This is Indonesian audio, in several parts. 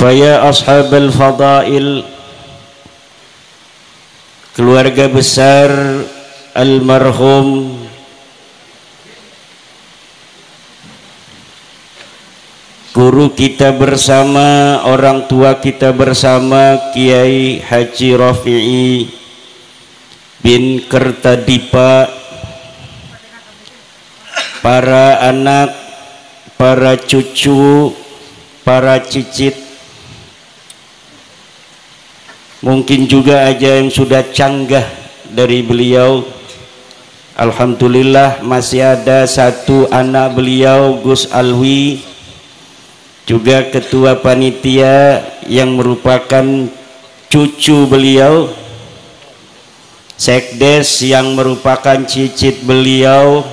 Faya ashabal fadail, keluarga besar almarhum guru kita bersama, orang tua kita bersama, Kiai Haji Rafi'i bin Kertadipa, para anak, para cucu, para cicit, mungkin juga aja yang sudah canggah dari beliau. Alhamdulillah masih ada satu anak beliau, Gus Alwi, juga ketua panitia yang merupakan cucu beliau, sekdes yang merupakan cicit beliau.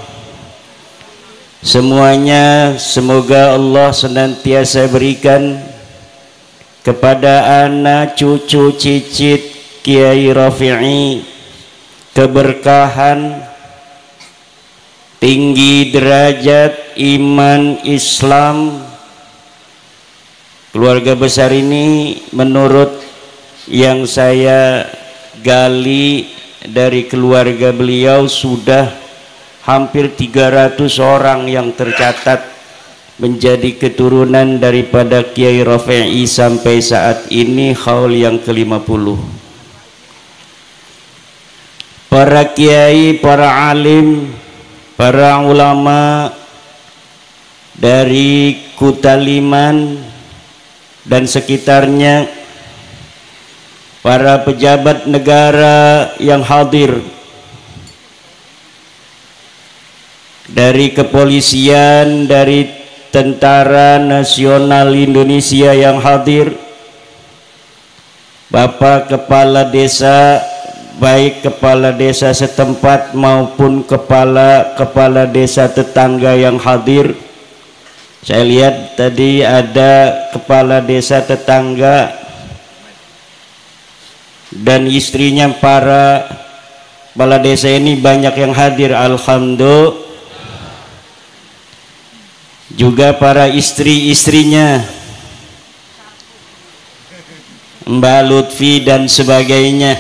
Semuanya semoga Allah senantiasa berikan kepada anak cucu cicit Kiai Rafi'i keberkahan, tinggi derajat iman Islam. Keluarga besar ini menurut yang saya gali dari keluarga beliau sudah hampir 300 orang yang tercatat menjadi keturunan daripada Kiai Rafi'i sampai saat ini haul yang ke-50. Para kiai, para alim, para ulama dari Kutaliman dan sekitarnya, para pejabat negara yang hadir, dari kepolisian, dari Tentara Nasional Indonesia yang hadir, Bapak Kepala Desa, baik kepala desa setempat maupun kepala desa tetangga yang hadir. Saya lihat tadi ada kepala desa tetangga dan istrinya, para kepala desa ini banyak yang hadir, alhamdulillah. Juga para istri-istrinya, Mbak Lutfi dan sebagainya,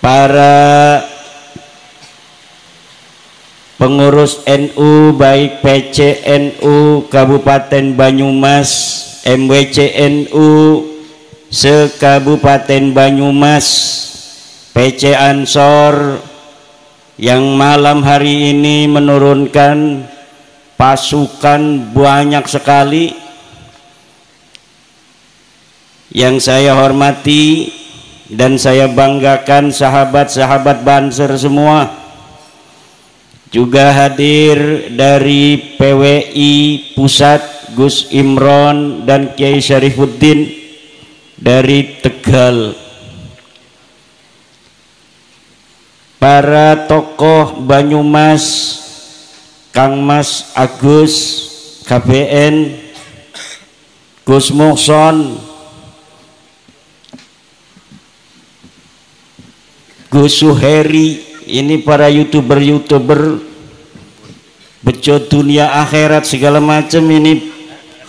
para pengurus NU baik PCNU Kabupaten Banyumas, MWCNU se-Kabupaten Banyumas, PC Ansor yang malam hari ini menurunkan pasukan banyak sekali. Yang saya hormati dan saya banggakan sahabat-sahabat Banser semua, juga hadir dari PWI Pusat Gus Imron dan Kiai Syarifuddin dari Tegal, para tokoh Banyumas, Kang Mas Agus KPN, Gus Muhson, Gus Suheri, ini para youtuber bejo dunia akhirat segala macam ini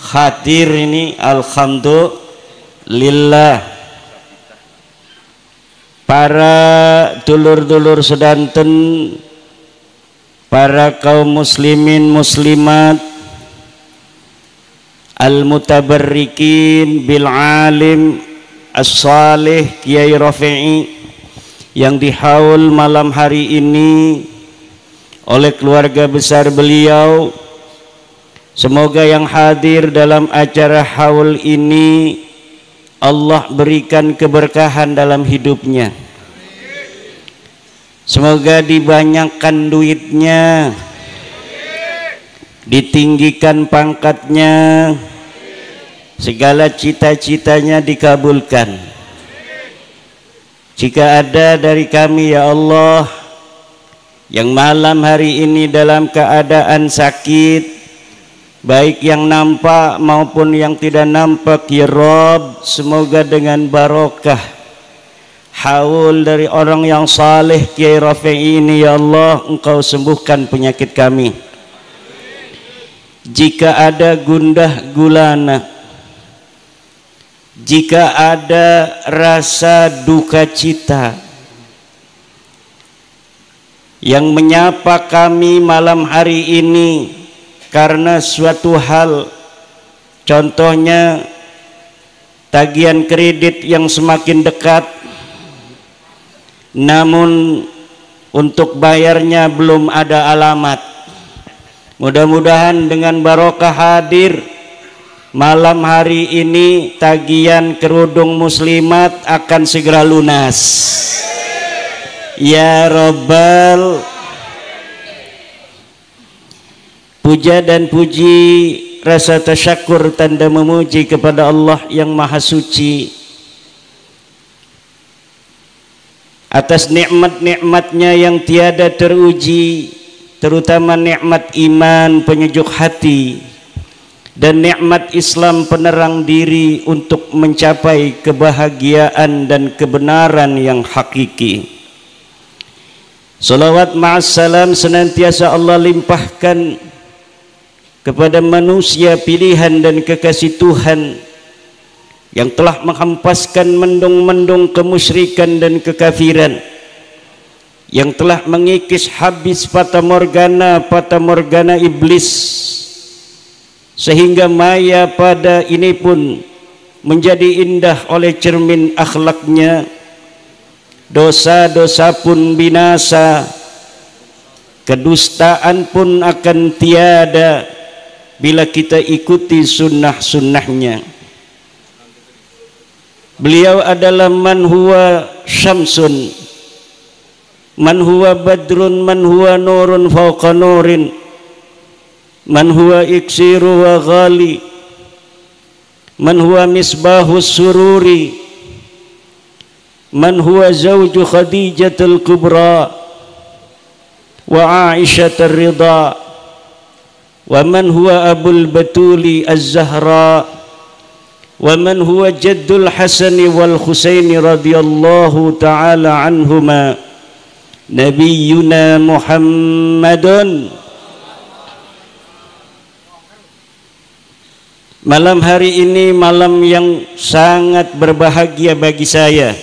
hadir ini, alhamdulillah. Para dulur-dulur sedanten, para kaum muslimin muslimat, al-mutabarrikin bil alim as-salih Kiai Rafi'i yang dihaul malam hari ini oleh keluarga besar beliau. Semoga yang hadir dalam acara haul ini Allah berikan keberkahan dalam hidupnya. Semoga dibanyakkan duitnya, ditinggikan pangkatnya, segala cita-citanya dikabulkan. Jika ada dari kami ya Allah yang malam hari ini dalam keadaan sakit, baik yang nampak maupun yang tidak nampak, ya Rabb, semoga dengan barokah haul dari orang yang saleh Kiai Rafi'i ini ya Allah, Engkau sembuhkan penyakit kami. Jika ada gundah gulana, jika ada rasa duka cita yang menyapa kami malam hari ini karena suatu hal, contohnya tagihan kredit yang semakin dekat namun untuk bayarnya belum ada alamat. Mudah-mudahan dengan barokah hadir malam hari ini tagihan kerudung muslimat akan segera lunas. Ya Rabbal, puja dan puji, rasa tasyakur, tanda memuji kepada Allah yang Maha Suci atas nikmat-nikmatnya yang tiada teruji, terutama nikmat iman penyejuk hati dan nikmat Islam penerang diri untuk mencapai kebahagiaan dan kebenaran yang hakiki. Salawat ma'assalam senantiasa Allah limpahkan kepada manusia pilihan dan kekasih Tuhan yang telah menghempaskan mendung-mendung kemusyrikan dan kekafiran, yang telah mengikis habis fata morgana iblis, sehingga maya pada ini pun menjadi indah oleh cermin akhlaknya. Dosa-dosa pun binasa, kedustaan pun akan tiada bila kita ikuti sunnah-sunnahnya. Beliau adalah man huwa syamsun, man huwa badrun, man huwa nurun fawqa nurin, man huwa iksiru wa ghali, man huwa misbahus sururi, man huwa zawju Khadijatul Kubra wa Aisyatul Ridha, wa man huwa Abul Batuli Az-Zahra, wa man huwa Jaddul Hasani wal Husaini radhiyallahu ta'ala anhuma, Nabiyyuna Muhammadun. Malam hari ini malam yang sangat berbahagia bagi saya,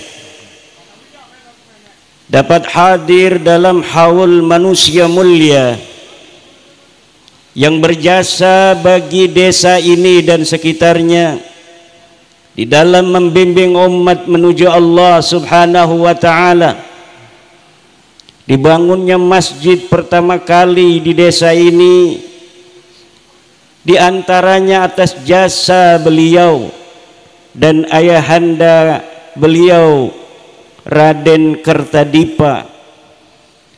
dapat hadir dalam haul manusia mulia yang berjasa bagi desa ini dan sekitarnya di dalam membimbing umat menuju Allah Subhanahu wa ta'ala. Dibangunnya masjid pertama kali di desa ini di antaranya atas jasa beliau dan ayahanda beliau Raden Kertadipa.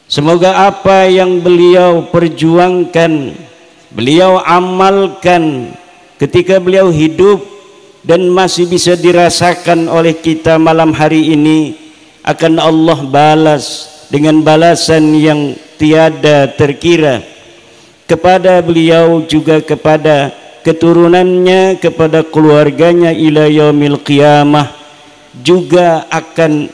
Semoga apa yang beliau perjuangkan, beliau amalkan ketika beliau hidup dan masih bisa dirasakan oleh kita malam hari ini, akan Allah balas dengan balasan yang tiada terkira kepada beliau, juga kepada keturunannya, kepada keluarganya ila yaumil qiyamah, juga akan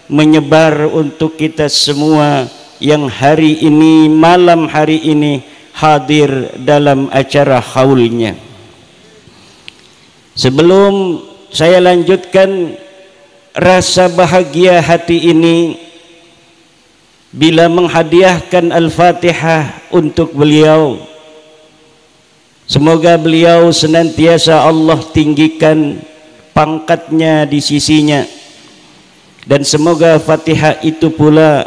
menyebar untuk kita semua yang hari ini, malam hari ini hadir dalam acara haulnya. Sebelum saya lanjutkan rasa bahagia hati ini, bila menghadiahkan Al-Fatihah untuk beliau, semoga beliau senantiasa Allah tinggikan pangkatnya di sisinya, dan semoga Fatihah itu pula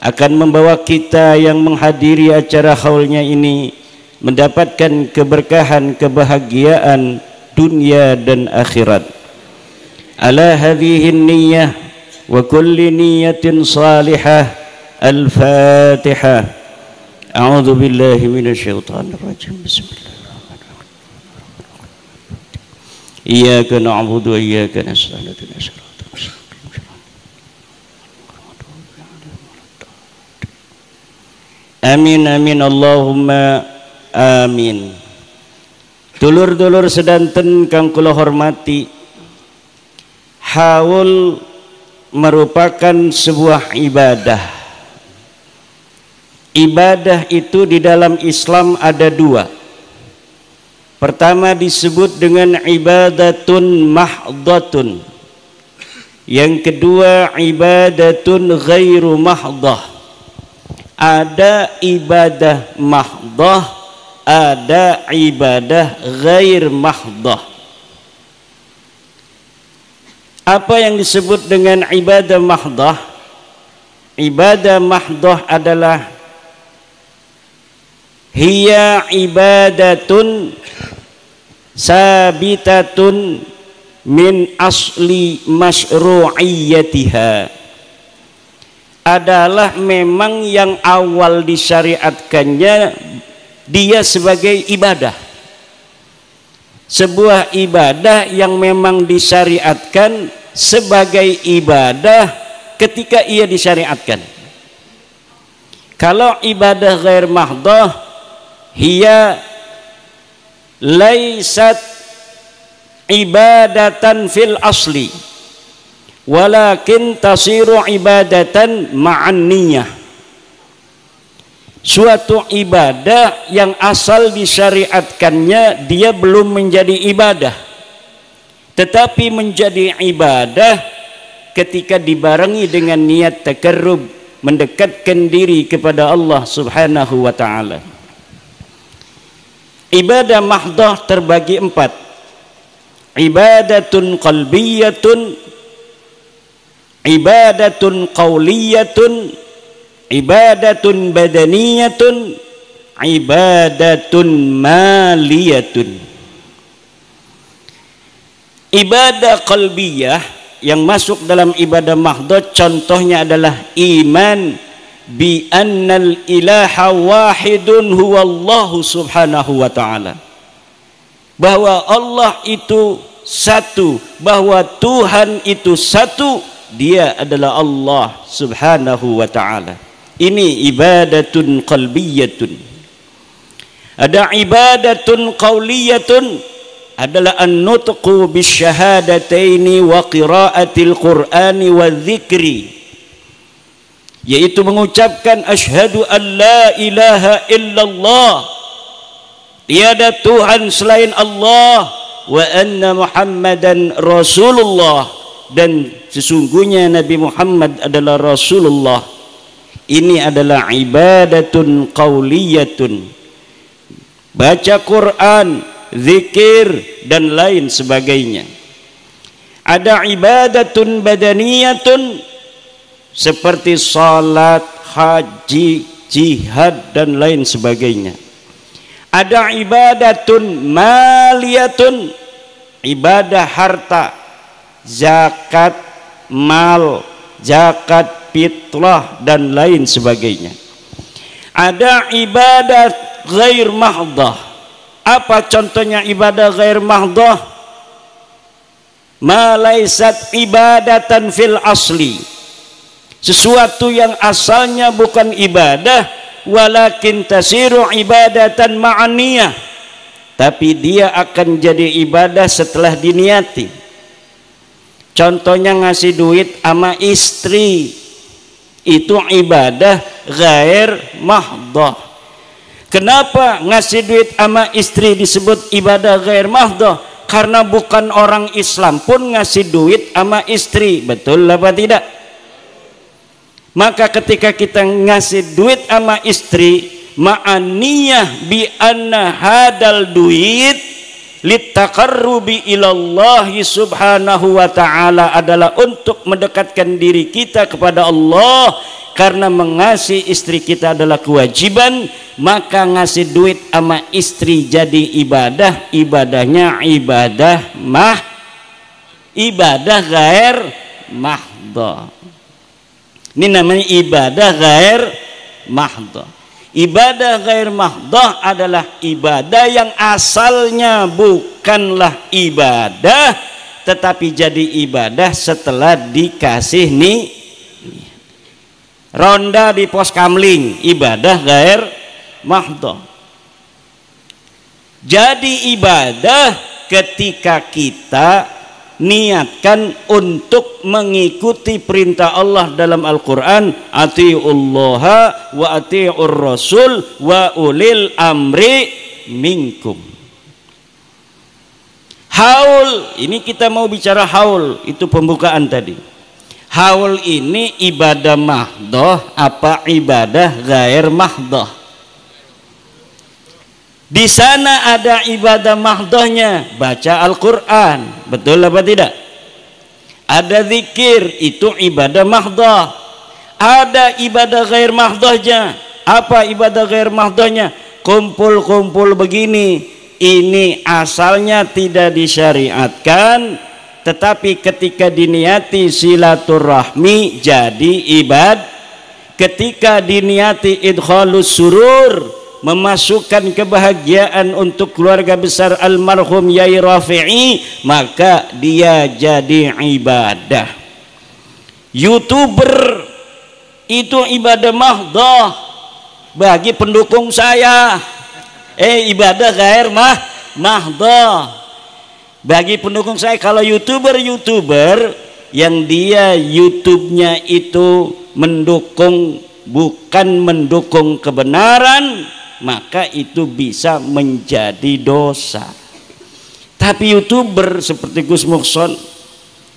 akan membawa kita yang menghadiri acara haulnya ini mendapatkan keberkahan, kebahagiaan dunia dan akhirat. Ala hadhihi niyyah wa kulli niyyatin salihah. Al-Fatihah. A'udzu billahi minasyaitonir rajim. Bismillahirrahmanirrahim. Iyyaka na'budu wa iyyaka nasta'in. Amin amin Allahumma amin. Dulur-dulur sedanten kang kula hormati, haul merupakan sebuah ibadah. Ibadah itu di dalam Islam ada dua. Pertama disebut dengan ibadatun mahdhatun. Yang kedua ibadatun ghairu mahdhah. Ada ibadah mahdhah, ada ibadah ghair mahdhah. Apa yang disebut dengan ibadah mahdhah? Ibadah mahdhah adalah hiya ibadatun sabitatun min asli masyru'iyyatiha, adalah memang yang awal disyariatkannya dia sebagai ibadah, sebuah ibadah yang memang disyariatkan sebagai ibadah ketika ia disyariatkan. Kalau ibadah ghair mahdhah, hiya laisat ibadatan fil asli walakin tasiru ibadatan ma'an niyah. Suatu ibadah yang asal disyariatkannya dia belum menjadi ibadah, tetapi menjadi ibadah ketika dibarengi dengan niat takarrub, mendekatkan diri kepada Allah Subhanahu wa ta'ala. Ibadah mahdhah terbagi 4. Ibadatun qalbiyatun, ibadatun qauliyatun, ibadatun badaniyatun, ibadatun maliyatun. Ibadah qalbiyah yang masuk dalam ibadah mahdhah contohnya adalah iman bi annal ilaha wahidun huwallahu subhanahu wa ta'ala, bahwa Allah itu satu, bahwa Tuhan itu satu, dia adalah Allah subhanahu wa ta'ala. Ini ibadatun qalbiyatun. Ada ibadatun qauliyatun, adalah an-nutqu bisyahadataini wa qiraatil qur'ani wa dzikri, yaitu mengucapkan asyhadu an la ilaha illallah, tiada Tuhan selain Allah, wa anna Muhammadan Rasulullah, dan sesungguhnya Nabi Muhammad adalah Rasulullah. Ini adalah ibadatun qauliyatun, baca Quran, zikir dan lain sebagainya. Ada ibadatun badaniyatun seperti salat, haji, jihad dan lain sebagainya. Ada ibadatun maliyatun, ibadah harta, zakat mal, zakat fitrah dan lain sebagainya. Ada ibadat ghair mahdhah. Apa contohnya ibadah ghair mahdhah? Ma laisat ibadatan fil asli, sesuatu yang asalnya bukan ibadah, walakin tasiru ibadatan ma'aniyah, tapi dia akan jadi ibadah setelah diniati. Contohnya ngasih duit sama istri, itu ibadah ghair mahdhah. Kenapa ngasih duit sama istri disebut ibadah ghair mahdhah? Karena bukan orang Islam pun ngasih duit sama istri. Betul apa tidak? Maka ketika kita ngasih duit sama istri, ma'aniyah bi anna hadal duit litaqarrubi ilallahi subhanahu wa ta'ala, adalah untuk mendekatkan diri kita kepada Allah. Karena mengasihi istri kita adalah kewajiban, maka ngasih duit sama istri jadi ibadah. Ibadahnya ibadah ghair mahdhah. Ini namanya ibadah ghair mahdhah. Ibadah ghair mahdhah adalah ibadah yang asalnya bukanlah ibadah, tetapi jadi ibadah setelah dikasih nih. Ronda di pos kamling, ibadah ghair mahdhah. Jadi ibadah ketika kita niatkan untuk mengikuti perintah Allah dalam Al-Quran, atiullaha wa atiur rasul wa ulil amri minkum. Haul, ini kita mau bicara haul, itu pembukaan tadi. Haul ini ibadah mahdoh apa ibadah ghair mahdoh? Di sana ada ibadah mahdohnya, baca Al-Quran, betul apa tidak? Ada zikir, itu ibadah mahdoh. Ada ibadah ghair mahdohnya. Apa ibadah ghair mahdohnya? Kumpul-kumpul begini. Ini asalnya tidak disyariatkan, tetapi ketika diniati silaturahmi jadi ibadah. Ketika diniati idkhalus surur, memasukkan kebahagiaan untuk keluarga besar almarhum Yai Rafi'i, maka dia jadi ibadah. YouTuber itu ibadah mahdoh bagi pendukung saya. Ibadah ghair mahdoh bagi pendukung saya. Kalau YouTuber yang dia YouTube-nya itu mendukung, bukan mendukung kebenaran, maka itu bisa menjadi dosa. Tapi YouTuber seperti Gus Muhson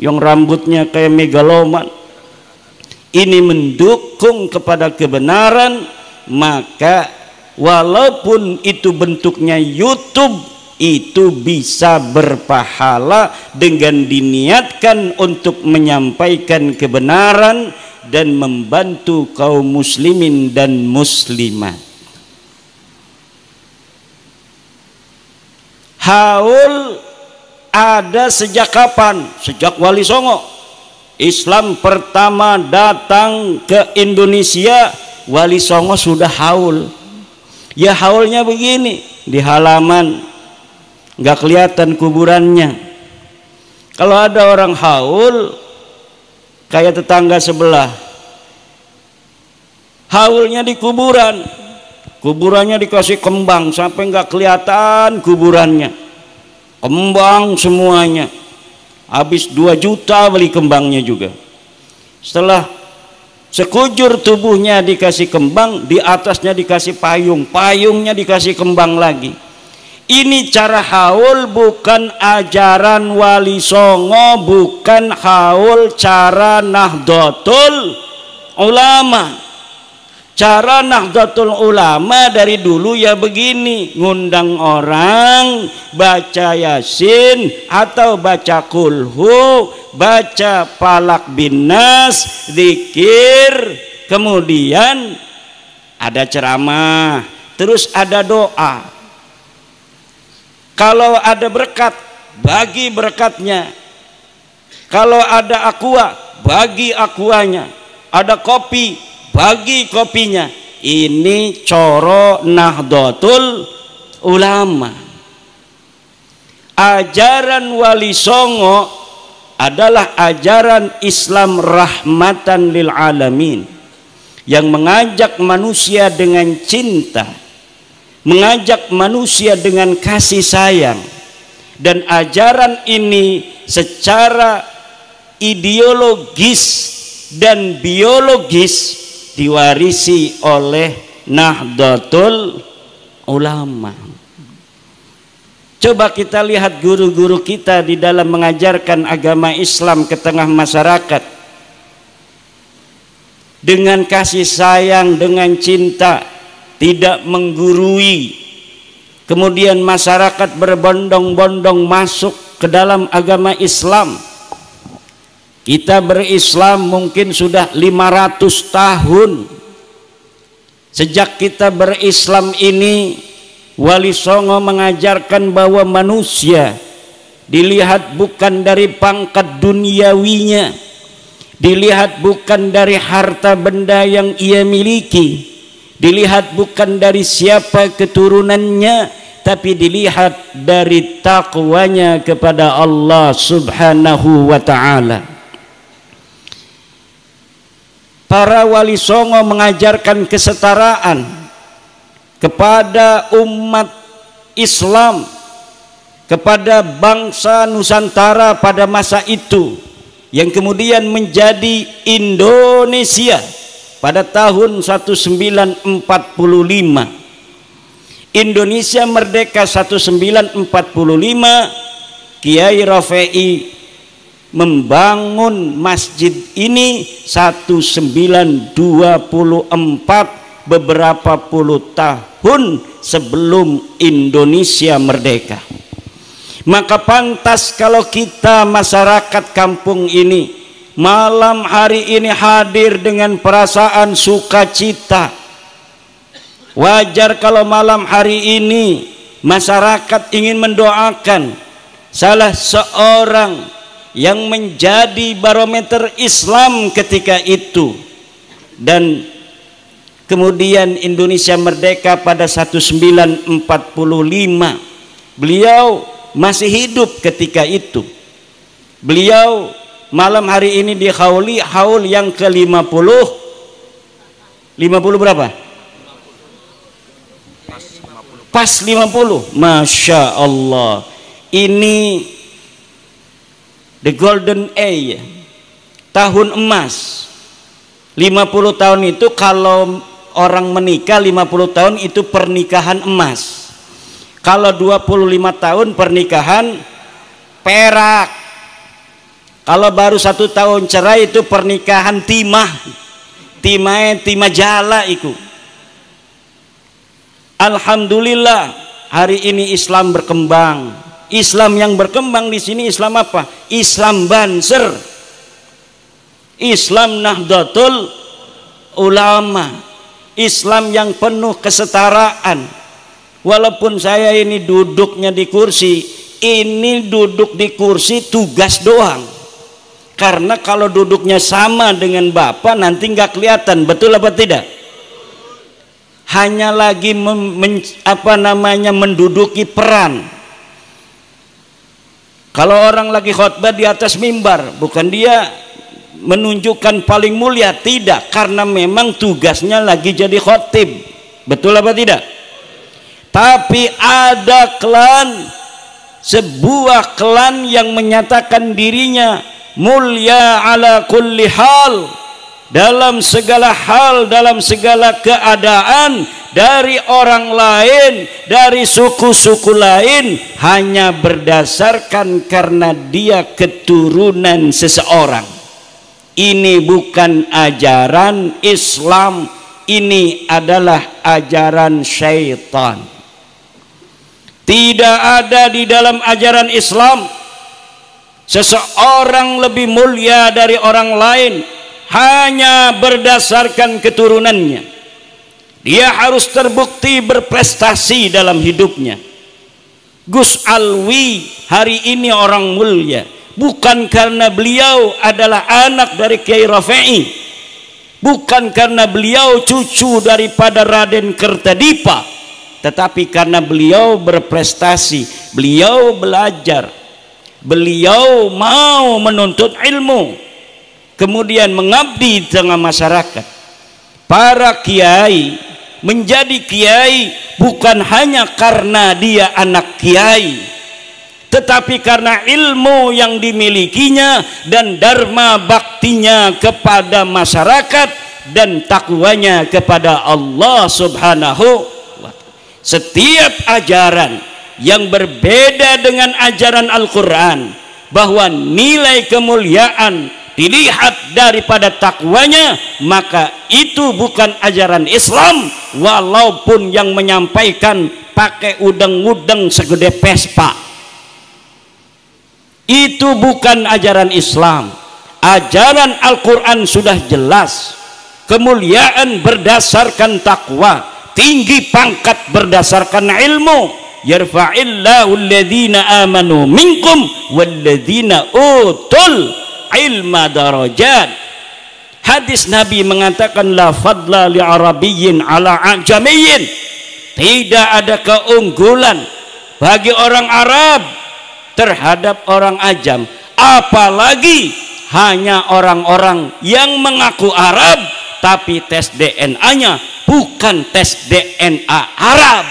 yang rambutnya kayak megaloman, ini mendukung kepada kebenaran, maka walaupun itu bentuknya YouTube, itu bisa berpahala dengan diniatkan untuk menyampaikan kebenaran dan membantu kaum muslimin dan muslimat. Haul ada sejak kapan? Sejak Wali Songo. Islam pertama datang ke Indonesia, Wali Songo sudah haul. Ya haulnya begini, di halaman nggak kelihatan kuburannya. Kalau ada orang haul kayak tetangga sebelah, haulnya di kuburan, kuburannya dikasih kembang sampai nggak kelihatan kuburannya, kembang semuanya. Habis 2 juta beli kembangnya juga. Setelah sekujur tubuhnya dikasih kembang, di atasnya dikasih payung, payungnya dikasih kembang lagi. Ini cara haul, bukan ajaran Wali Songo, bukan haul cara Nahdlatul Ulama. Cara Nahdlatul Ulama dari dulu ya begini, ngundang orang baca Yasin atau baca Kulhu, baca Falak bin Nas, zikir, kemudian ada ceramah, terus ada doa. Kalau ada berkat, bagi berkatnya. Kalau ada aqua, bagi aquanya. Ada kopi, bagi kopinya. Ini coro Nahdlatul Ulama. Ajaran Wali Songo adalah ajaran Islam rahmatan lil alamin, yang mengajak manusia dengan cinta, mengajak manusia dengan kasih sayang. Dan ajaran ini secara ideologis dan biologis diwarisi oleh Nahdlatul Ulama. Coba kita lihat guru-guru kita di dalam mengajarkan agama Islam ke tengah masyarakat, dengan kasih sayang, dengan cinta, tidak menggurui. Kemudian masyarakat berbondong-bondong masuk ke dalam agama Islam. Kita berislam mungkin sudah 500 tahun. Sejak kita berislam ini, Wali Songo mengajarkan bahwa manusia dilihat bukan dari pangkat duniawinya, dilihat bukan dari harta benda yang ia miliki, dilihat bukan dari siapa keturunannya, tapi dilihat dari takwanya kepada Allah Subhanahu wa ta'ala. Para Wali Songo mengajarkan kesetaraan kepada umat Islam, kepada bangsa Nusantara pada masa itu, yang kemudian menjadi Indonesia pada tahun 1945. Indonesia merdeka 1945, Kiai Rafi'i membangun masjid ini 1924, beberapa puluh tahun sebelum Indonesia merdeka. Maka pantas kalau kita masyarakat kampung ini malam hari ini hadir dengan perasaan sukacita. Wajar kalau malam hari ini masyarakat ingin mendoakan salah seorang yang menjadi barometer Islam ketika itu, dan kemudian Indonesia merdeka pada 1945. Beliau masih hidup ketika itu. Beliau malam hari ini di haul yang ke-50. 50 berapa? Pas 50. Masya Allah. Ini the golden age, tahun emas. 50 tahun itu kalau orang menikah 50 tahun itu pernikahan emas. Kalau 25 tahun pernikahan perak. Kalau baru 1 tahun cerai itu pernikahan timah. Timah jala itu. Alhamdulillah hari ini Islam berkembang. Islam yang berkembang di sini Islam apa? Islam Banser, Islam Nahdlatul Ulama, Islam yang penuh kesetaraan. Walaupun saya ini duduknya di kursi, ini duduk di kursi tugas doang. Karena kalau duduknya sama dengan Bapak nanti nggak kelihatan, betul apa tidak? Hanya lagi menduduki peran. Kalau orang lagi khutbah di atas mimbar, bukan dia menunjukkan paling mulia, tidak, karena memang tugasnya lagi jadi khotib, betul apa tidak? Tapi ada klan, sebuah klan yang menyatakan dirinya mulia ala kulli hal, dalam segala hal, dalam segala keadaan, dari orang lain, dari suku-suku lain, hanya berdasarkan karena dia keturunan seseorang. Ini bukan ajaran Islam, ini adalah ajaran syaitan. Tidak ada di dalam ajaran Islam seseorang lebih mulia dari orang lain hanya berdasarkan keturunannya. Dia harus terbukti berprestasi dalam hidupnya. Gus Alwi hari ini orang mulia bukan karena beliau adalah anak dari Kiai Rafi'i, bukan karena beliau cucu daripada Raden Kertadipa, tetapi karena beliau berprestasi, beliau belajar, beliau mau menuntut ilmu, kemudian mengabdi di tengah masyarakat. Para kiai menjadi kiai bukan hanya karena dia anak kiai, tetapi karena ilmu yang dimilikinya dan dharma baktinya kepada masyarakat dan takwanya kepada Allah Subhanahu wa ta'ala. Setiap ajaran yang berbeda dengan ajaran Al-Quran, bahwa nilai kemuliaan dilihat daripada takwanya, maka itu bukan ajaran Islam, walaupun yang menyampaikan pakai udeng-udeng segede Vespa. Itu bukan ajaran Islam. Ajaran Al-Quran sudah jelas, kemuliaan berdasarkan takwa, tinggi pangkat berdasarkan ilmu. Yarfa'illahu alladhina amanu minkum walladhina utul ilma darajat. Hadis Nabi mengatakan la fadla li arabiyyin ala ajamiyyin. Tidak ada keunggulan bagi orang Arab terhadap orang ajam, apalagi hanya orang-orang yang mengaku Arab tapi tes DNA-nya bukan tes DNA Arab.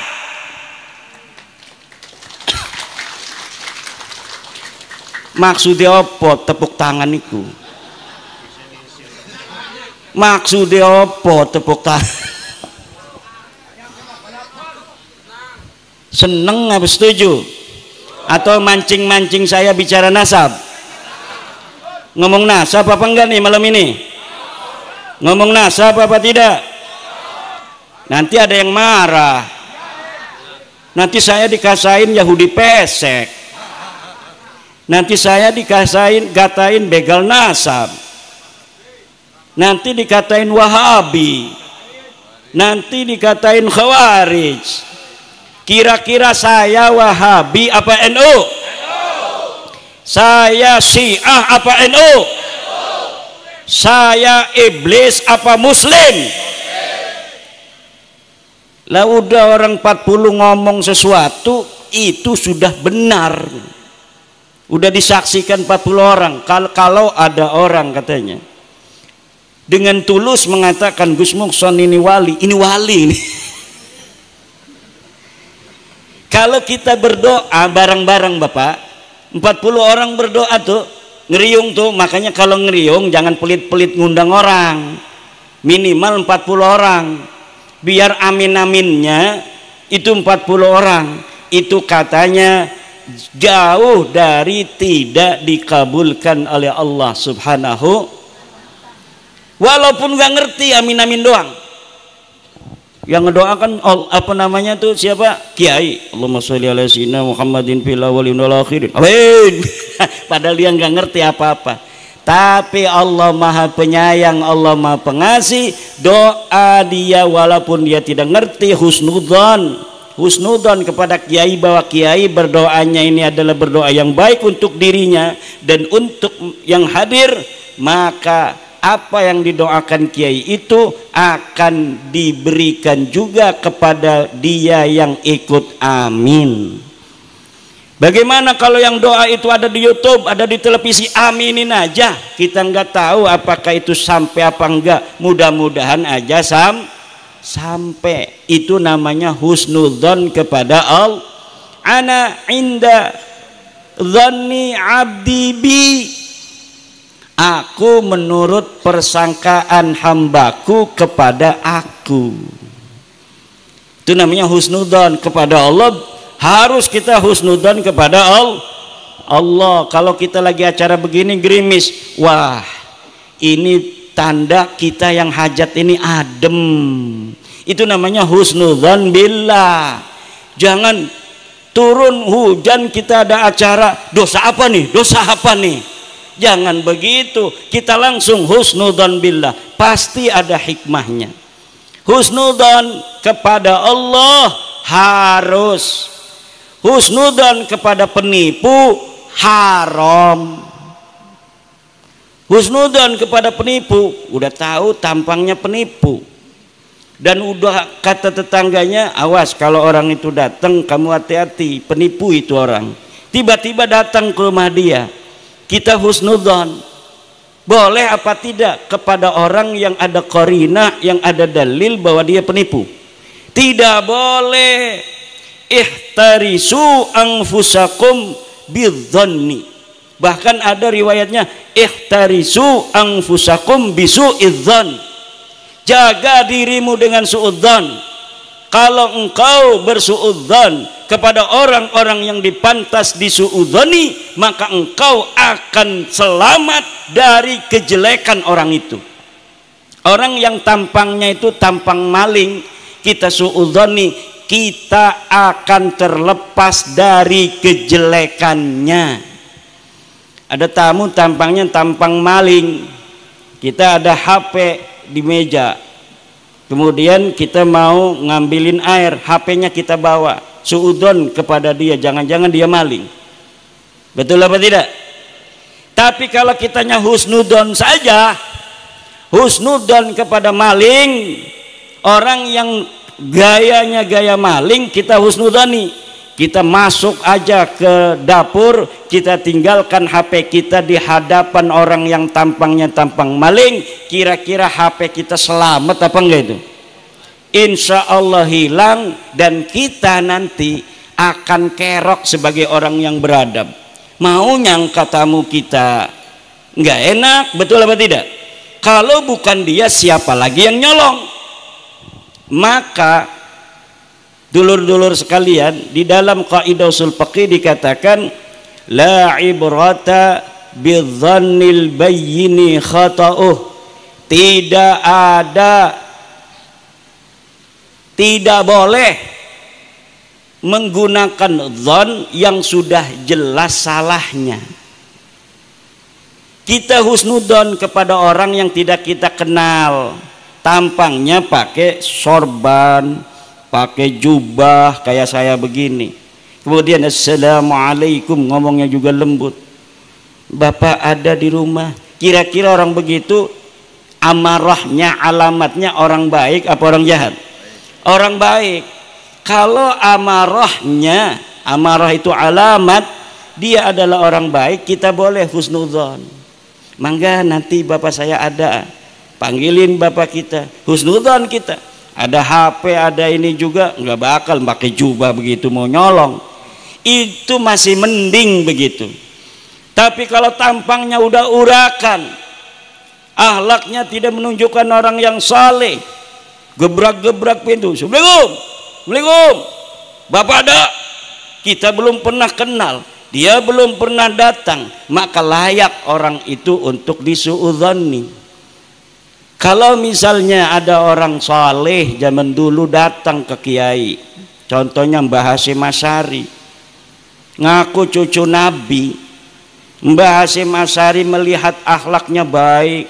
Maksudnya apa tepuk tangan itu? Maksudnya apa tepuk tangan? Seneng apa setuju? Atau mancing-mancing saya bicara nasab? Ngomong nasab apa enggak nih malam ini? Ngomong nasab apa tidak? Nanti ada yang marah. Nanti saya dikasain Yahudi pesek. Nanti saya gatain begal nasab. Nanti dikatain Wahabi. Nanti dikatain Khawarij. Kira-kira saya Wahabi apa NU? Saya Syiah apa NU? Saya iblis apa Muslim? Lah udah orang 40 ngomong sesuatu itu sudah benar. Udah disaksikan 40 orang. Kalau ada orang katanya dengan tulus mengatakan Gus Muhson ini wali ini. Kalau kita berdoa bareng-bareng Bapak, 40 orang berdoa tuh, ngeriung tuh, makanya kalau ngeriung jangan pelit-pelit ngundang orang. Minimal 40 orang. Biar amin-aminnya itu 40 orang. Itu katanya jauh dari tidak dikabulkan oleh Allah Subhanahu. Walaupun nggak ngerti amin-amin doang. Yang ngedoakan apa namanya tuh siapa? Kiai. Allahumma sholli ala sayyidina Muhammadin fil awwalin wal akhirin. Amin. Padahal dia nggak ngerti apa-apa. Tapi Allah Maha Penyayang, Allah Maha Pengasih. Doa dia walaupun dia tidak ngerti, husnudzon kepada kiai, bahwa kiai berdoanya ini adalah berdoa yang baik untuk dirinya dan untuk yang hadir, maka apa yang didoakan kiai itu akan diberikan juga kepada dia yang ikut. Amin. Bagaimana kalau yang doa itu ada di YouTube, ada di televisi, aminin aja. Kita nggak tahu apakah itu sampai apa enggak. Mudah-mudahan aja sampai. Itu namanya husnudzon kepada Allah. Ana inda dhanni abdi bi. Aku menurut persangkaan hambaku kepada aku. Itu namanya husnudzon kepada Allah. Harus kita husnudzon kepada Allah. Kalau kita lagi acara begini gerimis, wah ini tanda kita yang hajat ini adem. Itu namanya husnudzon billah. Jangan turun hujan kita ada acara, dosa apa nih? Jangan begitu, kita langsung husnudzon billah, pasti ada hikmahnya. Husnudzon kepada Allah harus, husnudzon kepada penipu haram. Husnudzon kepada penipu, udah tahu tampangnya penipu, dan udah kata tetangganya, awas kalau orang itu datang kamu hati-hati, penipu itu orang. Tiba-tiba datang ke rumah dia, kita husnudzon. Boleh apa tidak kepada orang yang ada qarinah, yang ada dalil bahwa dia penipu? Tidak boleh. Ihtarisu anfusakum bidzanni. Bahkan ada riwayatnya ihtarisu anfusakum bisu'idzan. Jaga dirimu dengan suudzan. Kalau engkau bersuudzon kepada orang-orang yang dipantas disuudzoni, maka engkau akan selamat dari kejelekan orang itu. Orang yang tampangnya itu tampang maling, kita suudzoni, kita akan terlepas dari kejelekannya. Ada tamu tampangnya tampang maling, kita ada HP di meja, kemudian kita mau ngambilin air, HP-nya kita bawa, suudzon kepada dia, jangan-jangan dia maling. Betul apa tidak? Tapi kalau kitanya husnudzon saja, husnudzon kepada maling, orang yang gayanya gaya maling, kita husnudzoni. Kita masuk aja ke dapur, kita tinggalkan HP kita di hadapan orang yang tampangnya tampang maling, kira-kira HP kita selamat apa enggak itu? Insya Allah hilang, dan kita nanti akan kerok sebagai orang yang beradab. Mau nyangka tamu kita nggak enak, betul apa tidak? Kalau bukan dia, siapa lagi yang nyolong? Maka Dulur-dulur sekalian, di dalam kaidah usul fiqih dikatakan la ibrata bidzannil bayyini khata'uh. Tidak boleh menggunakan dzan yang sudah jelas salahnya. Kita husnudzon kepada orang yang tidak kita kenal, tampangnya pakai sorban, pakai jubah kayak saya begini, kemudian assalamualaikum, ngomongnya juga lembut, Bapak ada di rumah. Kira-kira orang begitu amarahnya, alamatnya orang baik apa orang jahat? Orang baik. Kalau amarahnya, amarah itu alamat, dia adalah orang baik, kita boleh husnudzon. Mangga nanti bapak saya ada, panggilin bapak kita, husnudzon kita. Ada HP, ada ini juga, nggak bakal pakai jubah begitu mau nyolong. Itu masih mending begitu. Tapi kalau tampangnya udah urakan, akhlaknya tidak menunjukkan orang yang saleh, gebrak-gebrak pintu, assalamualaikum, assalamualaikum, bapak ada, kita belum pernah kenal, dia belum pernah datang, maka layak orang itu untuk disuudzoni. Kalau misalnya ada orang saleh zaman dulu datang ke kiai, contohnya Mbah Hasyim Asy'ari, ngaku cucu Nabi. Mbah Hasyim Asy'ari melihat akhlaknya baik,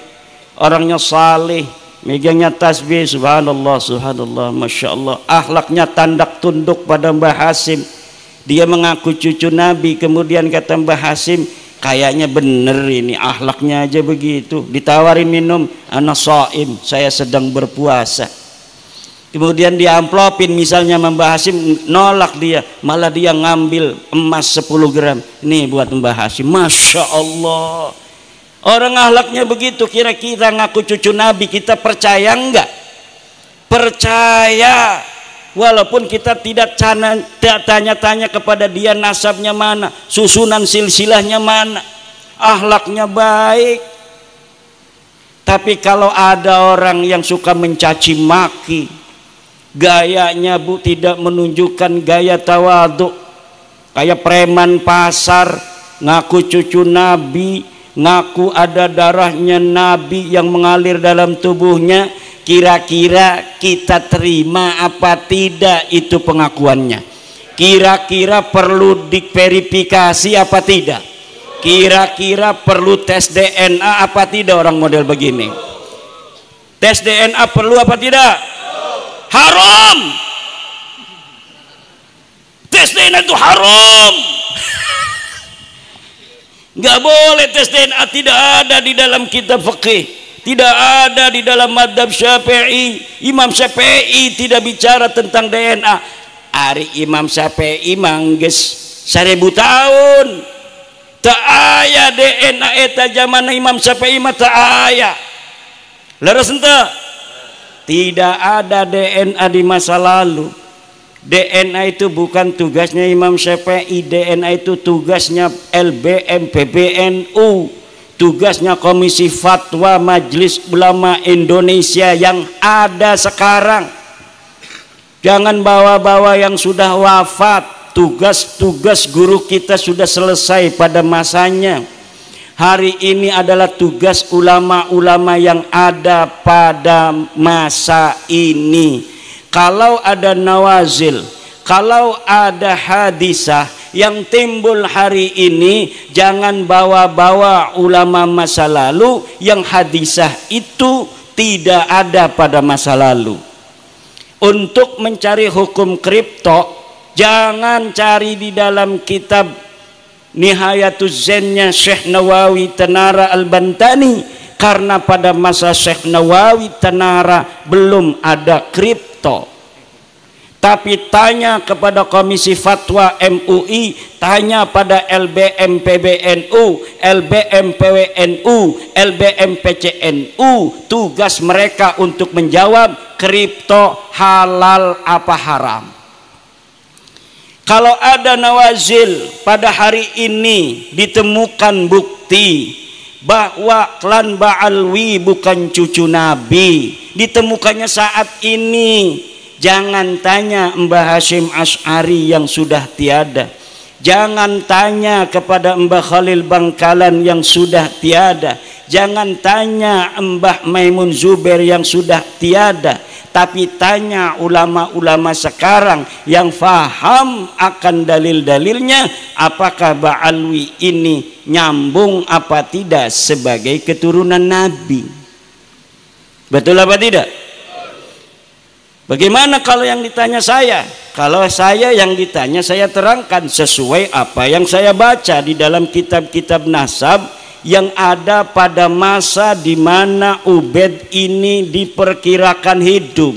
orangnya saleh, megangnya tasbih, subhanallah, subhanallah, masya Allah, akhlaknya tandak tunduk pada Mbah Hasyim. Dia mengaku cucu Nabi, kemudian kata Mbah Hasyim, kayaknya bener ini akhlaknya aja begitu. Ditawarin minum, ana shaim, saya sedang berpuasa. Kemudian dia amplopin misalnya Mbah Hasyim, nolak dia, malah dia ngambil emas 10 gram, ini buat Mbah Hasyim. Masya Allah, orang akhlaknya begitu. Kira-kira ngaku cucu Nabi, kita percaya enggak? Percaya, walaupun kita tidak tanya-tanya kepada dia nasabnya mana, susunan silsilahnya mana, akhlaknya baik. Tapi kalau ada orang yang suka mencaci maki, gayanya tidak menunjukkan gaya tawadhu, kayak preman pasar, ngaku cucu Nabi, ngaku ada darahnya Nabi yang mengalir dalam tubuhnya, kira-kira kita terima apa tidak itu pengakuannya? Kira-kira perlu diverifikasi apa tidak? Kira-kira perlu tes DNA apa tidak orang model begini? Tes DNA perlu apa tidak? Haram. Tes DNA itu haram. Nggak boleh tes DNA, tidak ada di dalam kitab fikih, tidak ada di dalam madhab Syafi'i. Imam Syafi'i tidak bicara tentang DNA. Ari Imam Syafi'i mangges 1000 tahun tak aya DNA eta zaman Imam Syafi'i mah tak aya. Leres ente? Tidak ada DNA di masa lalu. DNA itu bukan tugasnya Imam Syafi'i, DNA itu tugasnya LBM PBNU, tugasnya Komisi Fatwa Majelis Ulama Indonesia yang ada sekarang. Jangan bawa-bawa yang sudah wafat. Tugas-tugas guru kita sudah selesai pada masanya. Hari ini adalah tugas ulama-ulama yang ada pada masa ini. Kalau ada nawazil, kalau ada hadisah yang timbul hari ini, jangan bawa-bawa ulama masa lalu yang hadisah itu tidak ada pada masa lalu. Untuk mencari hukum kripto, jangan cari di dalam kitab Nihayatuz Zennya Syekh Nawawi Tanara Al-Bantani, karena pada masa Syekh Nawawi Tanara belum ada kripto. Tapi tanya kepada Komisi Fatwa MUI, tanya pada LBM PBNU, LBM PWNU, LBM PCNU, tugas mereka untuk menjawab kripto halal apa haram. Kalau ada nawazil pada hari ini ditemukan bukti bahwa klan Ba'alwi bukan cucu Nabi, ditemukannya saat ini, Jangan tanya Mbah Hasyim Asy'ari yang sudah tiada. Jangan tanya kepada Mbah Khalil Bangkalan yang sudah tiada. Jangan tanya Mbah Maimun Zubair yang sudah tiada. Tapi tanya ulama-ulama sekarang yang faham akan dalil-dalilnya, apakah Ba'alwi ini nyambung apa tidak sebagai keturunan Nabi. Betul apa tidak? Bagaimana kalau yang ditanya saya? Kalau saya yang ditanya, saya terangkan sesuai apa yang saya baca di dalam kitab-kitab nasab yang ada pada masa di mana Ubaid ini diperkirakan hidup,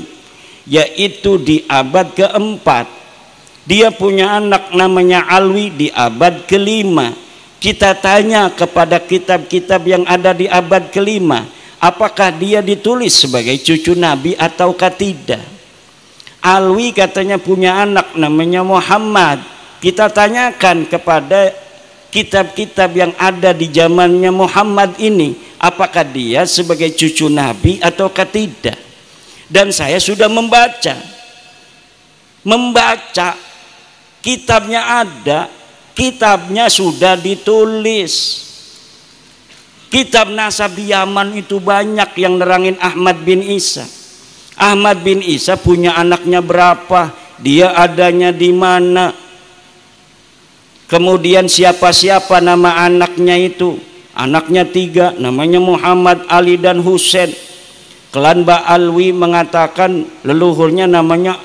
yaitu di abad keempat. Dia punya anak namanya Alwi di abad kelima. Kita tanya kepada kitab-kitab yang ada di abad kelima, apakah dia ditulis sebagai cucu Nabi ataukah tidak? Alwi katanya punya anak namanya Muhammad. Kita tanyakan kepada kitab-kitab yang ada di zamannya Muhammad ini, apakah dia sebagai cucu Nabi ataukah tidak? Dan saya sudah membaca kitabnya ada, kitabnya sudah ditulis. Kitab nasab di Yaman itu banyak yang nerangin Ahmad bin Isa. Ahmad bin Isa punya anaknya berapa, dia adanya di mana, kemudian siapa-siapa nama anaknya itu. Anaknya 3, namanya Muhammad, Ali dan Husain. Klan Ba'alwi mengatakan leluhurnya namanya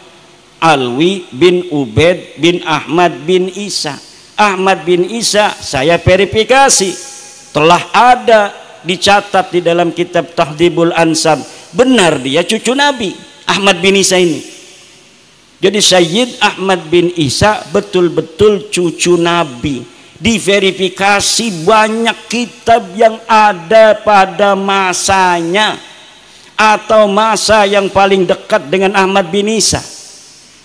Alwi bin Ubaid bin Ahmad bin Isa. Ahmad bin Isa saya verifikasi, telah ada dicatat di dalam kitab Tahdhibul Ansab, benar dia cucu Nabi Ahmad bin Isa ini. Jadi Sayyid Ahmad bin Isa betul-betul cucu Nabi. Diverifikasi banyak kitab yang ada pada masanya atau masa yang paling dekat dengan Ahmad bin Isa.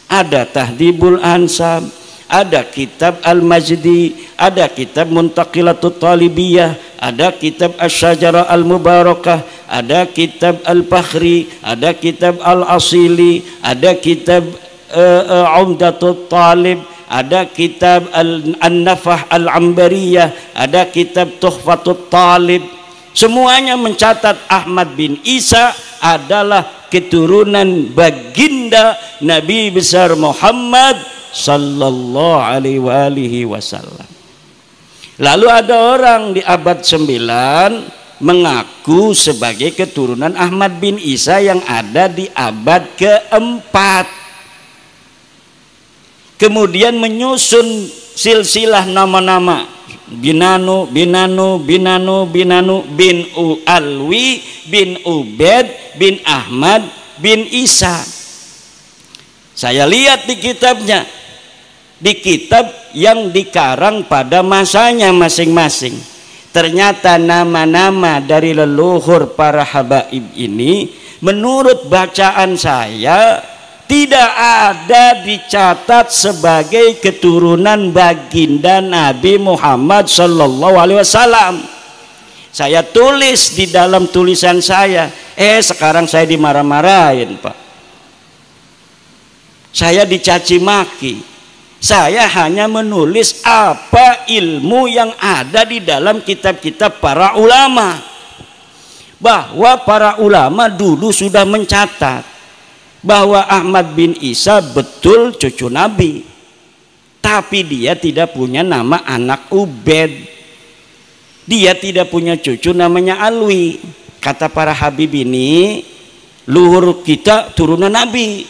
Ada Tahdhibul Ansab, ada kitab Al-Majdi, ada kitab Muntaqilatut Talibiyah, ada kitab Asy-Syajarah Al-Mubarakah, ada kitab Al-Fakhri, ada kitab Al-Asili, ada kitab Umdatut Talib, ada kitab An-Nafah Al-Ambariyah, ada kitab Tuhfatut Talib. Semuanya mencatat Ahmad bin Isa adalah keturunan baginda Nabi besar Muhammad sallallahu alaihi wasallam. Lalu ada orang di abad 9 mengaku sebagai keturunan Ahmad bin Isa yang ada di abad keempat. Kemudian menyusun silsilah nama-nama Binanu bin Alwi bin Ubaid bin Ahmad bin Isa. Saya lihat di kitabnya, di kitab yang dikarang pada masanya masing-masing. Ternyata nama-nama dari leluhur para habaib ini menurut bacaan saya tidak ada dicatat sebagai keturunan baginda Nabi Muhammad sallallahu alaihi wasallam. Saya tulis di dalam tulisan saya, sekarang saya dimarah-marahin, Pak. Saya dicaci maki. Saya hanya menulis apa ilmu yang ada di dalam kitab-kitab para ulama. Bahwa para ulama dulu sudah mencatat bahwa Ahmad bin Isa betul cucu Nabi, tapi dia tidak punya nama anak Ubaid. Dia tidak punya cucu namanya Alwi. Kata para habib ini, luhur kita turunan Nabi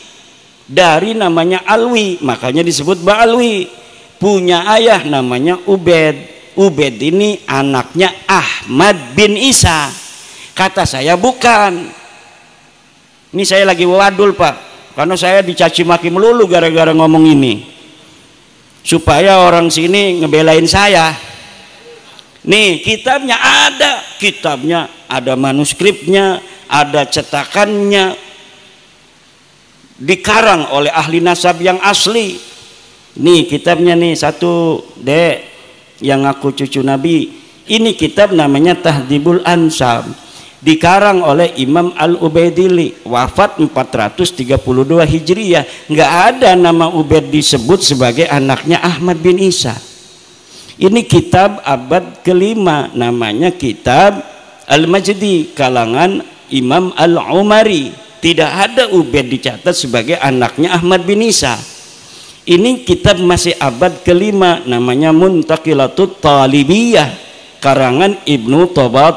dari namanya Alwi, makanya disebut Ba'alwi. Punya ayah namanya Ubaid. Ubaid ini anaknya Ahmad bin Isa. Kata saya bukan. Ini saya lagi wadul, Pak, karena saya dicaci maki melulu gara-gara ngomong ini, supaya orang sini ngebelain saya. Nih kitabnya ada manuskripnya, ada cetakannya, dikarang oleh ahli nasab yang asli. Nih kitabnya nih, satu dek yang aku cucu Nabi. Ini kitab namanya Tahdhibul Ansab. dikarang oleh Imam Al-Ubaidili, wafat 432 Hijriah. Nggak ada nama Ubaid disebut sebagai anaknya Ahmad bin Isa. Ini kitab abad kelima, namanya kitab Al-Majdi kalangan Imam Al-Umari. Tidak ada Ubaid dicatat sebagai anaknya Ahmad bin Isa. Ini kitab masih abad kelima, namanya Muntaqilatut Talibiyah karangan Ibnu Toba.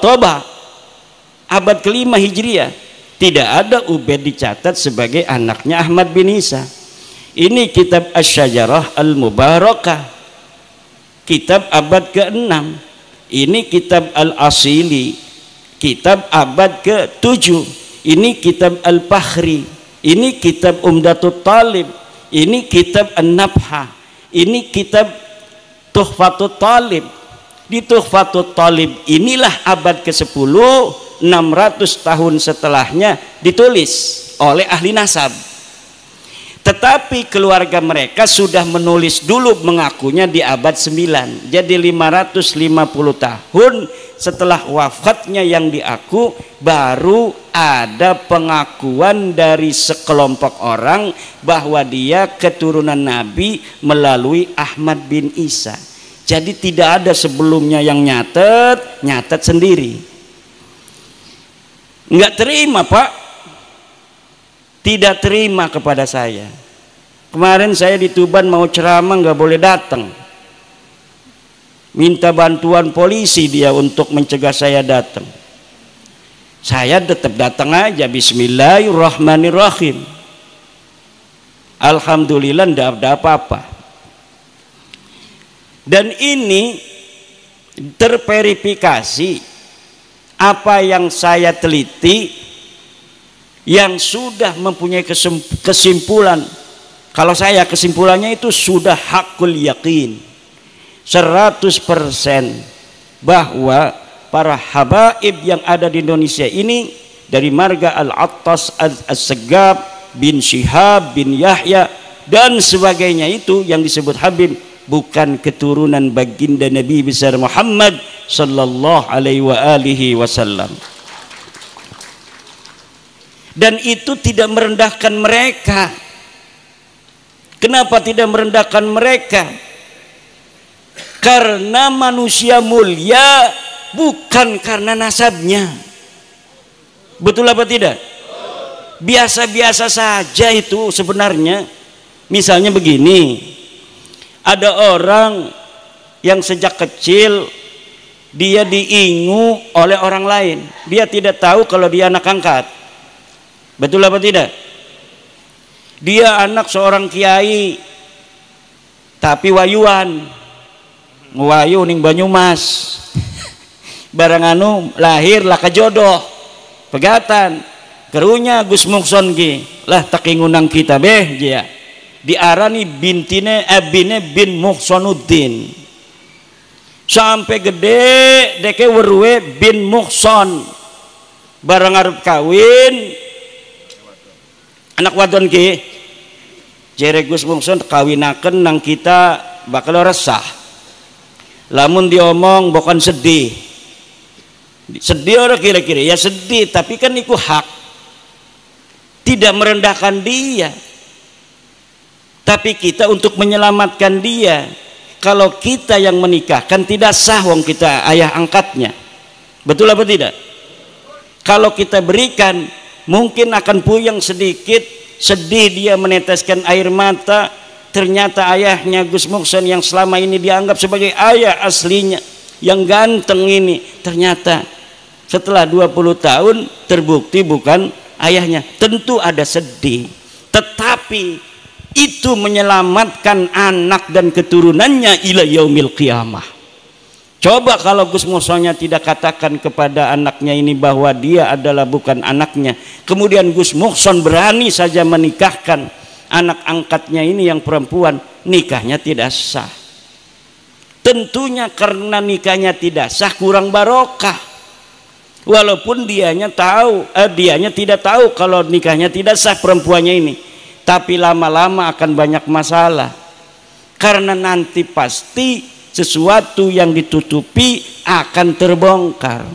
Abad kelima Hijriah. Tidak ada Ubaid dicatat sebagai anaknya Ahmad bin Isa. Ini kitab Asy-Syajarah Al-Mubarakah, kitab abad ke-6. Ini kitab Al-Asili, kitab abad ke-7. Ini kitab Al-Fakhri, ini kitab Umdatut Talib, ini kitab An-Nabhah, ini kitab Tuhfatut Talib. Di Tuhfatut Talib inilah abad ke-10, 600 tahun setelahnya ditulis oleh ahli nasab. Tetapi keluarga mereka sudah menulis dulu, mengakunya di abad 9. Jadi 550 tahun setelah wafatnya yang diaku, baru ada pengakuan dari sekelompok orang bahwa dia keturunan Nabi melalui Ahmad bin Isa. Jadi tidak ada sebelumnya yang nyatet sendiri. Enggak terima, Pak. Tidak terima kepada saya. Kemarin saya di Tuban mau ceramah, nggak boleh datang. Minta bantuan polisi dia untuk mencegah saya datang. Saya tetap datang aja. Bismillahirrahmanirrahim. Alhamdulillah tidak ada apa-apa. Dan ini terverifikasi apa yang saya teliti, yang sudah mempunyai kesimpulan. Kalau saya kesimpulannya itu sudah hakul yakin 100% bahwa para habaib yang ada di Indonesia ini, dari marga Al-Attas, As-Segab, bin Syihab, bin Yahya dan sebagainya, itu yang disebut Habib, bukan keturunan baginda Nabi besar Muhammad sallallahu alaihi wasallam. Dan itu tidak merendahkan mereka. Kenapa tidak merendahkan mereka? Karena manusia mulia bukan karena nasabnya. Betul apa tidak? Biasa-biasa saja itu sebenarnya. Misalnya begini, ada orang yang sejak kecil dia diingu oleh orang lain. Dia tidak tahu kalau dia anak angkat. Betul apa tidak? Dia anak seorang kiai, tapi wayuan, wayu ning Banyumas. Barang anu lahir lah kajodoh, pegatan. Kerunya Gus Mukson ki, lah takingunang kita beh dia. Diarani bintine abine bin Muhsonuddin. Sampai gede deke werwe bin Muhson. Barang arep kawin anak wadon ki, jere Gus Mukson kawinaken nang kita bakal resah. Lamun diomong bukan sedih. Sedih orang kira-kira ya sedih, tapi kan itu hak. Tidak merendahkan dia. Tapi kita untuk menyelamatkan dia. Kalau kita yang menikahkan tidak sah, wong kita ayah angkatnya. Betul apa tidak? Kalau kita berikan, mungkin akan puyeng sedikit, sedih dia meneteskan air mata. Ternyata ayahnya Gus Mukson yang selama ini dianggap sebagai ayah aslinya, yang ganteng ini, ternyata setelah 20 tahun terbukti bukan ayahnya. Tentu ada sedih, tetapi itu menyelamatkan anak dan keturunannya ila yaumil qiyamah. Coba kalau Gus Muksonnya tidak katakan kepada anaknya ini bahwa dia adalah bukan anaknya, kemudian Gus Mukson berani saja menikahkan anak angkatnya ini yang perempuan, nikahnya tidak sah. Tentunya karena nikahnya tidak sah, kurang barokah. Walaupun dianya tidak tahu kalau nikahnya tidak sah perempuannya ini. Tapi lama-lama akan banyak masalah, karena nanti pasti sesuatu yang ditutupi akan terbongkar.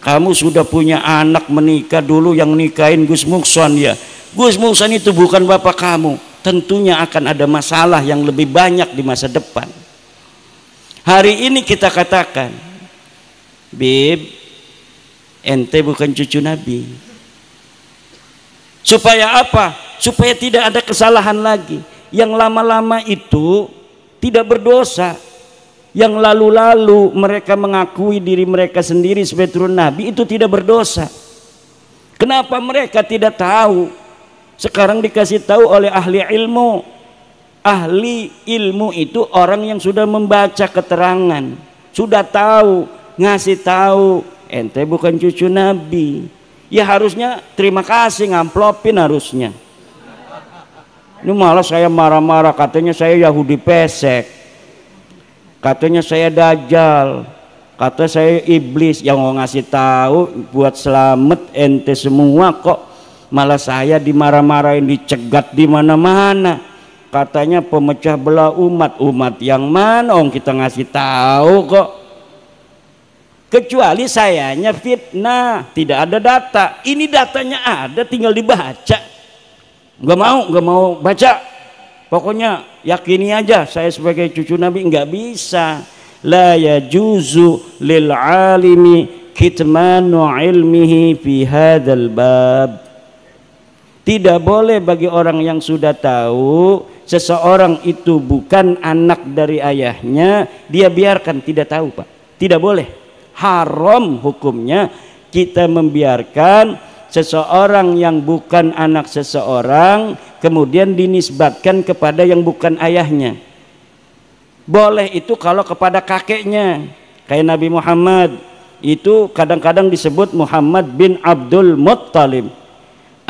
Kamu sudah punya anak menikah, dulu yang nikahin Gus Mukson ya. Gus Mukson itu bukan bapak kamu. Tentunya akan ada masalah yang lebih banyak di masa depan. Hari ini kita katakan, Bib, ente bukan cucu Nabi. Supaya apa? Supaya tidak ada kesalahan lagi. Yang lama-lama itu tidak berdosa. Yang lalu-lalu mereka mengakui diri mereka sendiri sebagai turun Nabi, itu tidak berdosa. Kenapa mereka tidak tahu? Sekarang dikasih tahu oleh ahli ilmu. Ahli ilmu itu orang yang sudah membaca keterangan, sudah tahu, ngasih tahu, ente bukan cucu Nabi. Ya harusnya terima kasih, ngamplopin harusnya. Ini malah saya marah-marah, katanya saya Yahudi pesek, katanya saya dajjal, kata saya iblis. Yang mau ngasih tahu buat selamat ente semua, kok malah saya dimarah-marahin, dicegat di mana-mana. Katanya pemecah belah umat. Umat yang mana? Kita ngasih tahu kok. Kecuali sayanya fitnah, tidak ada data. Ini datanya ada, tinggal dibaca. Nggak mau baca. Pokoknya yakini aja saya sebagai cucu Nabi. Nggak bisa. La yajuzu lil alimi kitmanu ilmihi fi hadzal bab. Tidak boleh bagi orang yang sudah tahu seseorang itu bukan anak dari ayahnya, dia biarkan tidak tahu, Pak. Tidak boleh. Haram hukumnya kita membiarkan seseorang yang bukan anak seseorang kemudian dinisbatkan kepada yang bukan ayahnya. Boleh itu kalau kepada kakeknya, kayak Nabi Muhammad itu kadang-kadang disebut Muhammad bin Abdul Muttalib.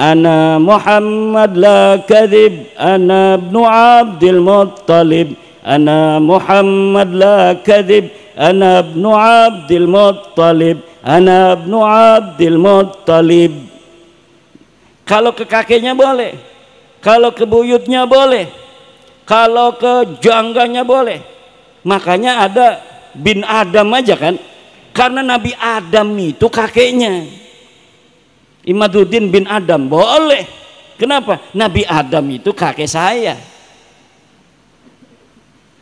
Ana Muhammad la kadhib, ana ibnu Abdul Muttalib. Ana Muhammad la kadhib, ana ibnu Abdul Muttalib. Ana ibnu Abdul Muttalib. Kalau ke kakeknya boleh, kalau ke buyutnya boleh, kalau ke jangganya boleh. Makanya ada bin Adam aja kan, karena Nabi Adam itu kakeknya. Imaduddin bin Adam boleh. Kenapa? Nabi Adam itu kakek saya.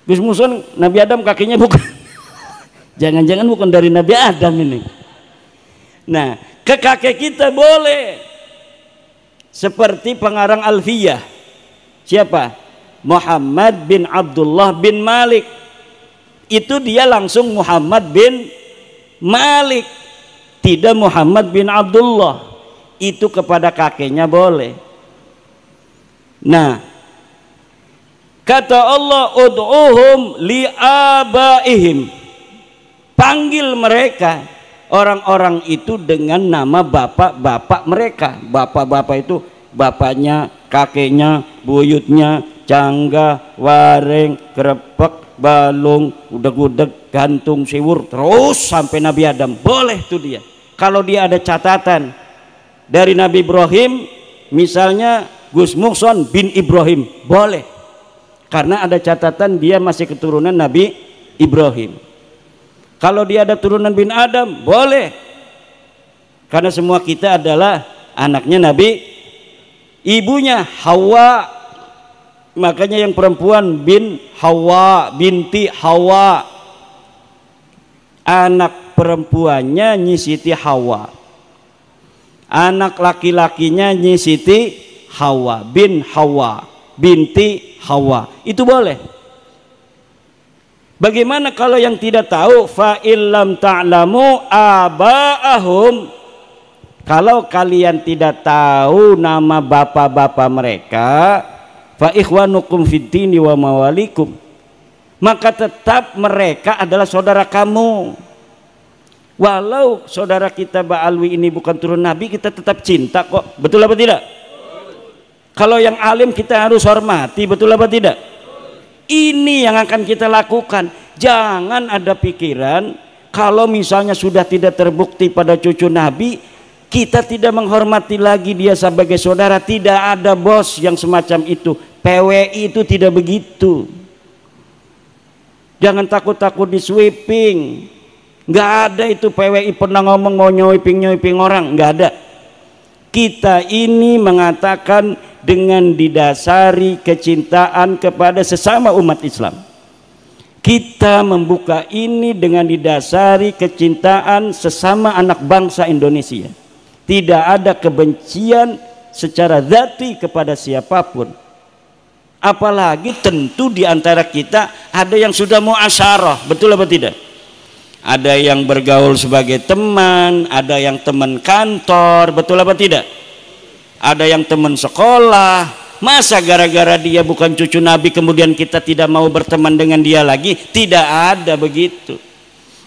Gus Muson, Nabi Adam kakeknya bukan. Jangan-jangan bukan dari Nabi Adam ini. Nah, ke kakek kita boleh. Seperti pengarang Alfiyah. Siapa? Muhammad bin Abdullah bin Malik. Itu dia langsung Muhammad bin Malik, tidak Muhammad bin Abdullah. Itu kepada kakeknya boleh. Nah, kata Allah, ud'uhum li'abaihim. Panggil mereka, orang-orang itu dengan nama bapak-bapak mereka. Bapak-bapak itu bapaknya, kakeknya, buyutnya, cangga, waring, krepek, balung, udeg-udeg, gantung, siwur, terus sampai Nabi Adam. Boleh tuh dia. Kalau dia ada catatan dari Nabi Ibrahim, misalnya Gus Mukson bin Ibrahim, boleh. Karena ada catatan dia masih keturunan Nabi Ibrahim. Kalau dia ada turunan bin Adam, boleh. Karena semua kita adalah anaknya Nabi. Ibunya Hawa, makanya yang perempuan bin Hawa, binti Hawa. Anak perempuannya Nyi Siti Hawa. Anak laki-lakinya Nyi Siti Hawa bin Hawa, binti Hawa. Itu boleh. Bagaimana kalau yang tidak tahu? Fa illam ta'lamu aba'ahum. Kalau kalian tidak tahu nama bapak-bapak mereka, fa ikhwanukum fiddini wa mawalikum. Maka tetap mereka adalah saudara kamu. Walau saudara kita Ba'alwi ini bukan turun Nabi, kita tetap cinta kok. Betul apa tidak? Kalau yang alim kita harus hormati, betul apa tidak? Ini yang akan kita lakukan. Jangan ada pikiran kalau misalnya sudah tidak terbukti pada cucu Nabi, kita tidak menghormati lagi dia sebagai saudara. Tidak ada bos yang semacam itu. PWI itu tidak begitu. Jangan takut-takut di sweeping. Nggak ada itu PWI pernah ngomong mau nyoiping orang, nggak ada. Kita ini mengatakan dengan didasari kecintaan kepada sesama umat Islam. Kita membuka ini dengan didasari kecintaan sesama anak bangsa Indonesia. Tidak ada kebencian secara zati kepada siapapun. Apalagi tentu di antara kita ada yang sudah muasyarah, betul apa tidak? Ada yang bergaul sebagai teman, ada yang teman kantor, betul apa tidak? Ada yang teman sekolah. Masa gara-gara dia bukan cucu Nabi kemudian kita tidak mau berteman dengan dia lagi? Tidak ada begitu.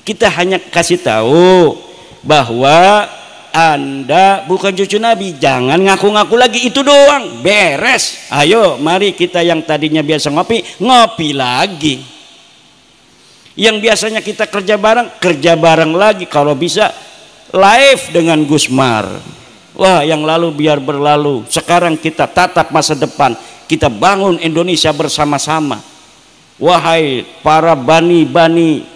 Kita hanya kasih tahu bahwa Anda bukan cucu Nabi, jangan ngaku-ngaku lagi, itu doang, beres. Ayo mari kita yang tadinya biasa ngopi lagi. Yang biasanya kita kerja bareng lagi, kalau bisa live dengan Gusmar. Wah, yang lalu biar berlalu, sekarang kita tatap masa depan, kita bangun Indonesia bersama-sama. Wahai para bani-bani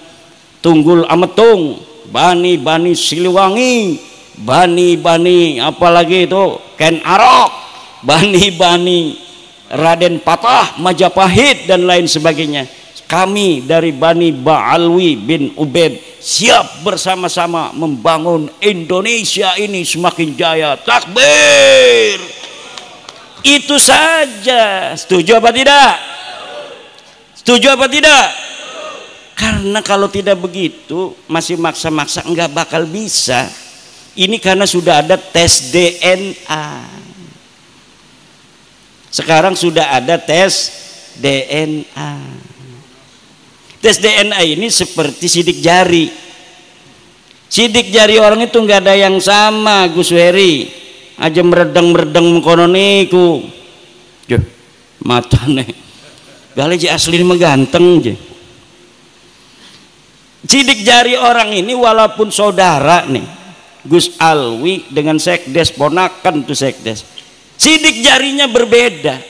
Tunggul Ametung, bani-bani Siliwangi, bani-bani apalagi itu Ken Arok, bani-bani Raden Patah, Majapahit dan lain sebagainya. Kami dari Bani Ba'alwi bin Ubaid siap bersama-sama membangun Indonesia ini semakin jaya. Takbir. Itu saja. Setuju apa tidak? Setuju apa tidak? Karena kalau tidak begitu masih maksa-maksa enggak bakal bisa. Ini karena sudah ada tes DNA. Sekarang sudah ada tes DNA. Tes DNA ini seperti sidik jari. Sidik jari orang itu nggak ada yang sama, Gus Heri. Aja meredeng-meredeng mengkono niku. Joh, matane. Gale je asli mah ganteng je. Sidik jari orang ini walaupun saudara nih, Gus Alwi dengan Sekdes ponakan tuh Sekdes. Sidik jarinya berbeda.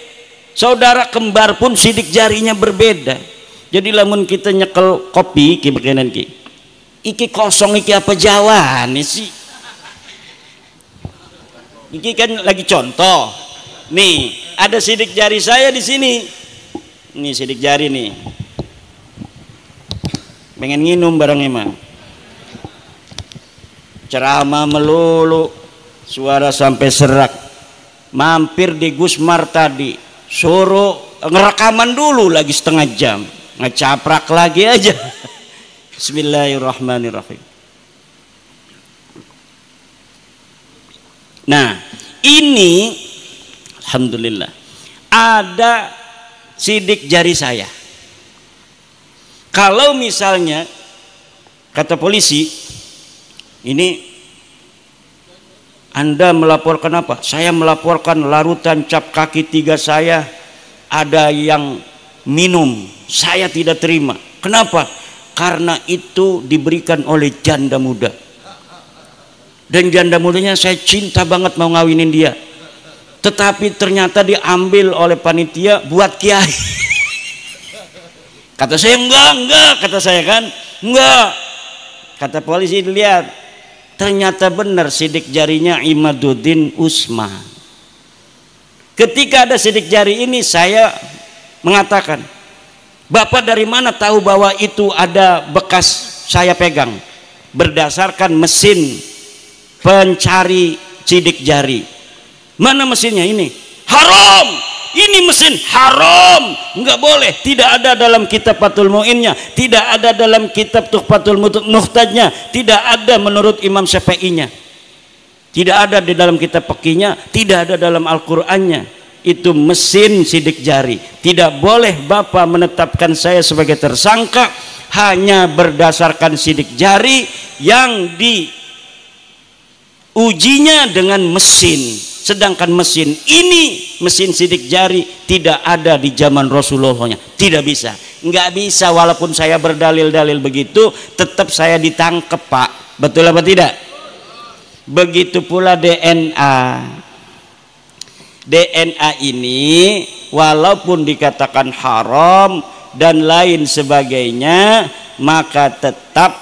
Saudara kembar pun sidik jarinya berbeda. Jadi lamun kita nyekel kopi ki beginian ki, iki kosong iki apa Jawa nih sih? Iki kan lagi contoh. Nih ada sidik jari saya di sini. Nih sidik jari nih. Pengen nginum barangnya mah. Ceramah melulu, suara sampai serak. Mampir di Gusmar tadi, suruh ngerekaman dulu lagi setengah jam. Ngecaprak lagi aja. Bismillahirrahmanirrahim. Nah ini alhamdulillah ada sidik jari saya. Kalau misalnya kata polisi, ini Anda melaporkan apa? Saya melaporkan larutan cap kaki 3 saya ada yang minum. Saya tidak terima. Kenapa? Karena itu diberikan oleh janda muda. Dan janda mudanya saya cinta banget mau ngawinin dia. Tetapi ternyata diambil oleh panitia buat kiai. Kata saya enggak, kata saya kan, enggak. Kata polisi dilihat, ternyata benar sidik jarinya Imaduddin Usman. Ketika ada sidik jari ini saya mengatakan, Bapak dari mana tahu bahwa itu ada bekas saya pegang? Berdasarkan mesin pencari sidik jari. Mana mesinnya ini? Haram! Ini mesin haram! Enggak boleh. Tidak ada dalam kitab Fathul Mu'innya, tidak ada dalam kitab Tuhfatul Muhtajnya, tidak ada menurut Imam Syafi'inya, tidak ada di dalam kitab Fiqihnya, tidak ada dalam Al-Qur'annya. Itu mesin sidik jari. Tidak boleh Bapak menetapkan saya sebagai tersangka hanya berdasarkan sidik jari yang diujinya dengan mesin. Sedangkan mesin ini, mesin sidik jari tidak ada di zaman Rasulullahnya. Tidak bisa. Nggak bisa walaupun saya berdalil-dalil begitu, tetap saya ditangkap Pak. Betul apa tidak? Begitu pula DNA. DNA ini walaupun dikatakan haram dan lain sebagainya, maka tetap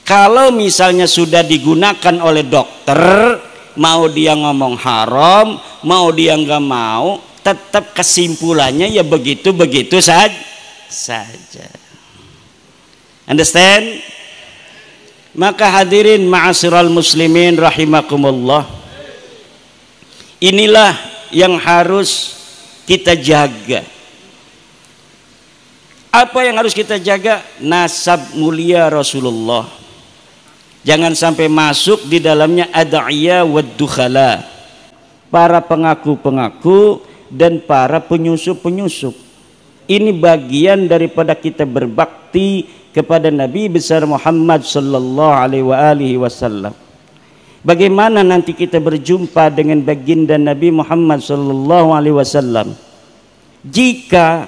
Kalau misalnya sudah digunakan oleh dokter, mau dia ngomong haram, mau dia nggak mau, tetap kesimpulannya ya begitu-begitu saja. Understand? Maka hadirin ma'asyiral muslimin rahimakumullah, inilah yang harus kita jaga. Apa yang harus kita jaga? Nasab mulia Rasulullah. Jangan sampai masuk di dalamnya ad'iyah wad dukhala, para pengaku-pengaku dan para penyusup-penyusup. Ini bagian daripada kita berbakti kepada Nabi besar Muhammad sallallahu alaihi wasallam. Bagaimana nanti kita berjumpa dengan baginda Nabi Muhammad sallallahu alaihi wasallam jika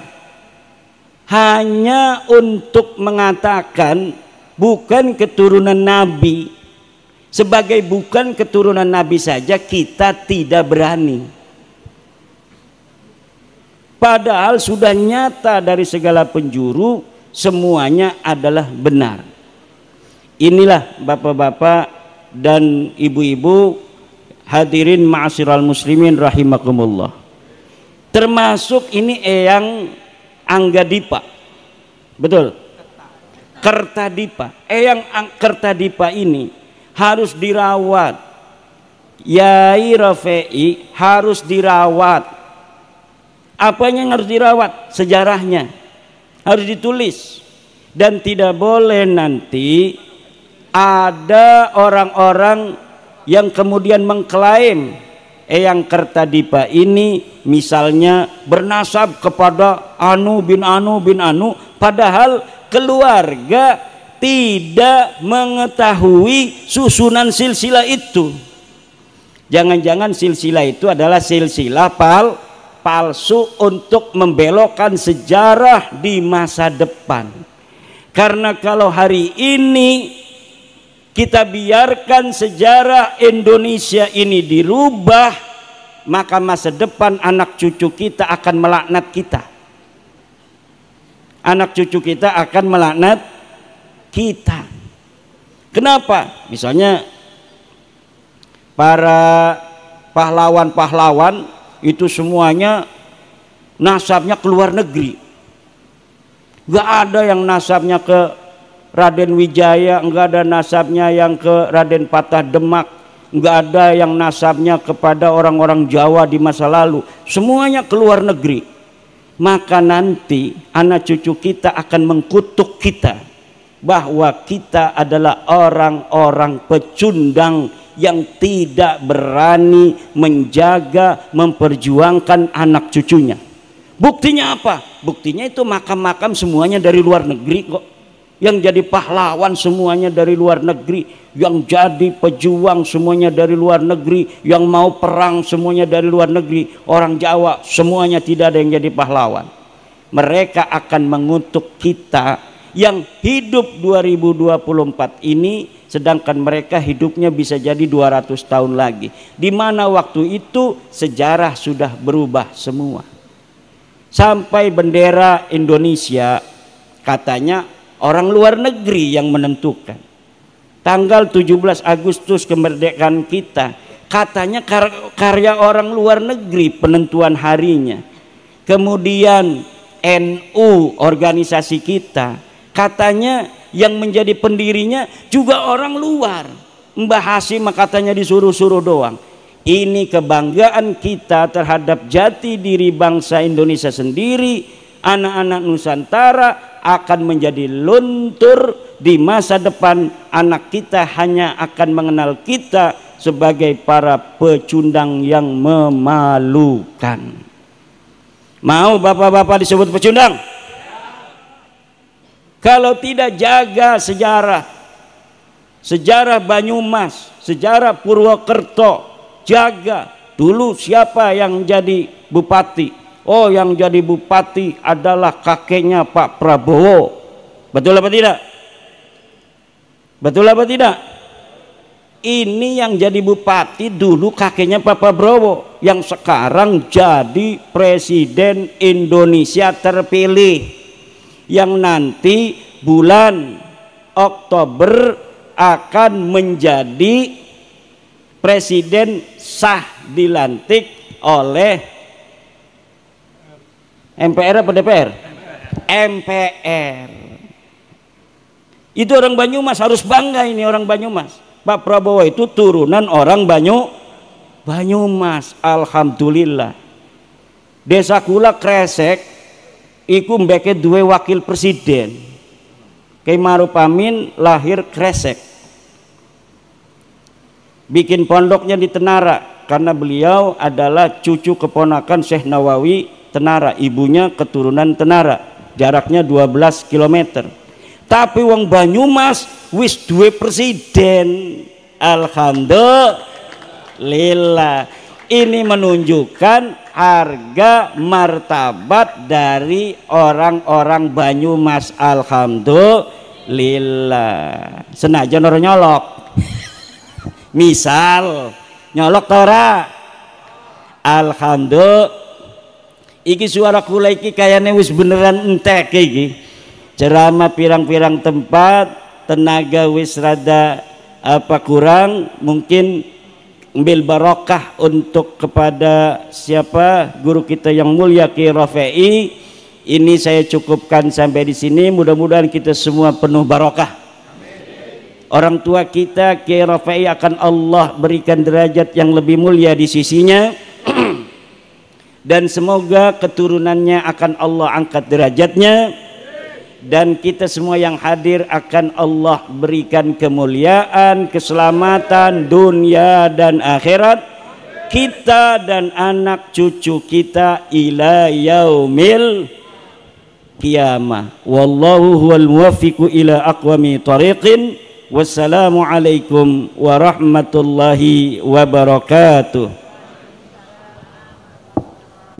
hanya untuk mengatakan bukan keturunan Nabi, sebagai bukan keturunan Nabi saja kita tidak berani, padahal sudah nyata dari segala penjuru semuanya adalah benar. Inilah bapak-bapak dan ibu-ibu hadirin ma'asyiral muslimin rahimakumullah, termasuk ini Eyang Anggadipa, betul, Kertadipa. Eyang Kertadipa ini harus dirawat. Yai Rafi'i harus dirawat. Apanya yang harus dirawat? Sejarahnya harus ditulis, dan tidak boleh nanti ada orang-orang yang kemudian mengklaim Eyang Kertadipa ini misalnya bernasab kepada Anu bin Anu bin Anu, padahal keluarga tidak mengetahui susunan silsilah itu. Jangan-jangan silsilah itu adalah silsilah palsu untuk membelokkan sejarah di masa depan. Karena kalau hari ini kita biarkan sejarah Indonesia ini dirubah, maka masa depan anak cucu kita akan melaknat kita. Anak cucu kita akan melaknat kita. Kenapa? Misalnya para pahlawan-pahlawan itu semuanya nasabnya ke luar negeri. Gak ada yang nasabnya ke Raden Wijaya, enggak ada nasabnya yang ke Raden Patah Demak, enggak ada yang nasabnya kepada orang-orang Jawa di masa lalu, semuanya ke luar negeri. Maka nanti anak cucu kita akan mengkutuk kita bahwa kita adalah orang-orang pecundang yang tidak berani menjaga, memperjuangkan anak cucunya. Buktinya apa? Buktinya itu makam-makam semuanya dari luar negeri kok. Yang jadi pahlawan semuanya dari luar negeri, yang jadi pejuang semuanya dari luar negeri, yang mau perang semuanya dari luar negeri. Orang Jawa semuanya tidak ada yang jadi pahlawan. Mereka akan mengutuk kita yang hidup 2024 ini, sedangkan mereka hidupnya bisa jadi 200 tahun lagi, di mana waktu itu sejarah sudah berubah semua. Sampai bendera Indonesia katanya orang luar negeri yang menentukan. Tanggal 17 Agustus kemerdekaan kita katanya karya orang luar negeri penentuan harinya. Kemudian NU organisasi kita katanya yang menjadi pendirinya juga orang luar. Mbah Hasim katanya disuruh-suruh doang. Ini kebanggaan kita terhadap jati diri bangsa Indonesia sendiri. Anak-anak Nusantara akan menjadi luntur di masa depan. Anak kita hanya akan mengenal kita sebagai para pecundang yang memalukan. Mau bapak-bapak disebut pecundang? Kalau tidak jaga sejarah, sejarah Banyumas, sejarah Purwokerto, jaga dulu siapa yang jadi bupati. Oh, yang jadi bupati adalah kakeknya Pak Prabowo. Betul apa tidak? Betul apa tidak? Ini yang jadi bupati dulu kakeknya Pak Prabowo, yang sekarang jadi presiden Indonesia terpilih, yang nanti bulan Oktober akan menjadi presiden sah dilantik oleh MPR apa DPR? MPR. Itu orang Banyumas, harus bangga ini orang Banyumas. Pak Prabowo itu turunan orang Banyumas. Alhamdulillah. Desa kula Kresek iku mbeke duwe wakil presiden. Kiai Maruf Amin lahir Kresek. Bikin pondoknya di Tenara karena beliau adalah cucu keponakan Syekh Nawawi Tenara, ibunya keturunan Tenara. Jaraknya 12 km. Tapi wong Banyumas wis duwe presiden. Alhamdulillah. Ini menunjukkan harga martabat dari orang-orang Banyumas. Alhamdulillah. Senajan orang nyolok. Misal nyolok tora. Alhamdulillah. Iki suara kula iki kayaknya wis beneran entek iki. Ceramah pirang-pirang tempat, tenaga wis rada kurang, mungkin ambil barokah untuk kepada siapa guru kita yang mulia Kiai Rafi'i. Ini saya cukupkan sampai di sini, mudah-mudahan kita semua penuh barokah. Orang tua kita Kiai Rafi'i akan Allah berikan derajat yang lebih mulia di sisinya. Dan semoga keturunannya akan Allah angkat derajatnya, dan kita semua yang hadir akan Allah berikan kemuliaan, keselamatan dunia dan akhirat kita dan anak cucu kita ila yaumil qiyamah. Wallahu huwal muwaffiqu ila aqwami thariqin. Wassalamu alaikum warahmatullahi wabarakatuh.